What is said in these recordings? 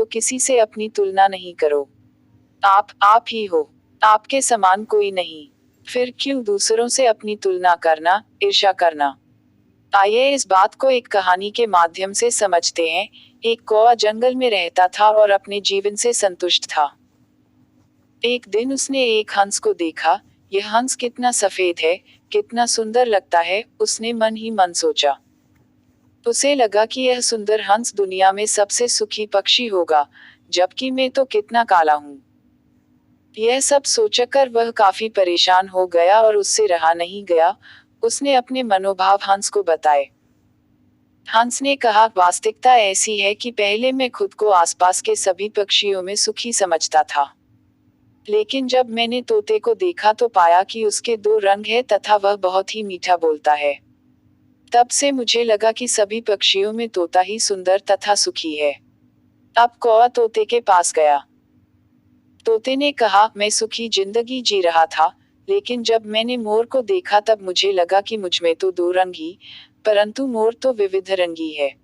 तो किसी से अपनी तुलना नहीं करो। आप ही हो। आपके समान कोई नहीं। फिर क्यों दूसरों से अपनी तुलना करना, ईर्ष्या करना। आइए इस बात को एक कहानी के माध्यम से समझते हैं। एक कौवा जंगल में रहता था और अपने जीवन से संतुष्ट था। एक दिन उसने एक हंस को देखा। यह हंस कितना सफेद है, कितना सुंदर लगता है, उसने मन ही मन सोचा। उसे लगा कि यह सुंदर हंस दुनिया में सबसे सुखी पक्षी होगा, जबकि मैं तो कितना काला हूँ। यह सब सोचकर वह काफी परेशान हो गया और उससे रहा नहीं गया। उसने अपने मनोभाव हंस को बताए। हंस ने कहा, वास्तविकता ऐसी है कि पहले मैं खुद को आसपास के सभी पक्षियों में सुखी समझता था। लेकिन जब मैंने तोते को देखा तो पाया कि उसके दो रंग है तथा वह बहुत ही मीठा बोलता है। तब से मुझे लगा कि सभी पक्षियों में तोता ही सुंदर तथा सुखी है। अब कौवा तोते के पास गया। तोते ने कहा, मैं सुखी जिंदगी जी रहा था, लेकिन जब मैंने मोर को देखा तब मुझे लगा कि मुझमें तो दो रंग ही, परंतु मोर तो विविध रंगी है।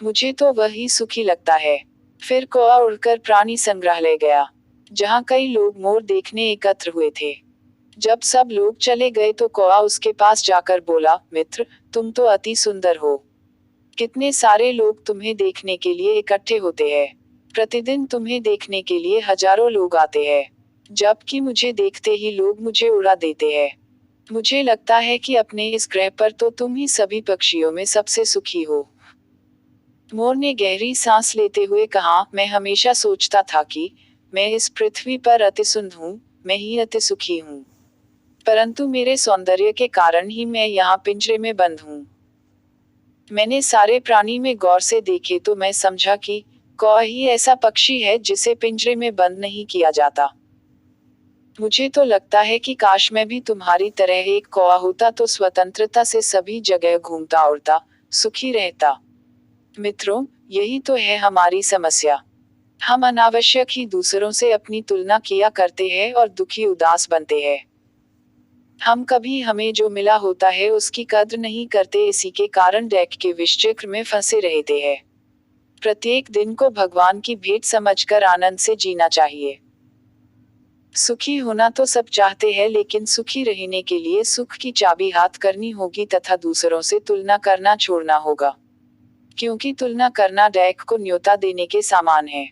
मुझे तो वही सुखी लगता है। फिर कौवा उड़कर प्राणी संग्रहालय गया, जहाँ कई लोग मोर देखने एकत्र हुए थे। जब सब लोग चले गए तो कौवा उसके पास जाकर बोला, मित्र, तुम तो अति सुंदर हो। कितने सारे लोग तुम्हें देखने के लिए इकट्ठे होते हैं। प्रतिदिन तुम्हें देखने के लिए हजारों लोग आते हैं, जबकि मुझे देखते ही लोग मुझे उड़ा देते हैं। मुझे लगता है कि अपने इस ग्रह पर तो तुम ही सभी पक्षियों में सबसे सुखी हो। मोर ने गहरी सांस लेते हुए कहा, मैं हमेशा सोचता था कि मैं इस पृथ्वी पर अति सुंदर हूँ, मैं ही अति सुखी हूँ। परंतु मेरे सौंदर्य के कारण ही मैं यहाँ पिंजरे में बंद हूँ। मैंने सारे प्राणी में गौर से देखे तो मैं समझा कि कौवा ही ऐसा पक्षी है जिसे पिंजरे में बंद नहीं किया जाता। मुझे तो लगता है कि काश मैं भी तुम्हारी तरह एक कौवा होता तो स्वतंत्रता से सभी जगह घूमता उड़ता, सुखी रहता। मित्रों, यही तो है हमारी समस्या। हम अनावश्यक ही दूसरों से अपनी तुलना किया करते हैं और दुखी उदास बनते हैं। हम कभी हमें जो मिला होता है उसकी कद्र नहीं करते, इसी के कारण डैक के विषचक्र में फंसे रहते हैं। प्रत्येक दिन को भगवान की भेंट समझकर आनंद से जीना चाहिए। सुखी होना तो सब चाहते हैं, लेकिन सुखी रहने के लिए सुख की चाबी हाथ करनी होगी तथा दूसरों से तुलना करना छोड़ना होगा। क्योंकि तुलना करना डैक को न्योता देने के समान है।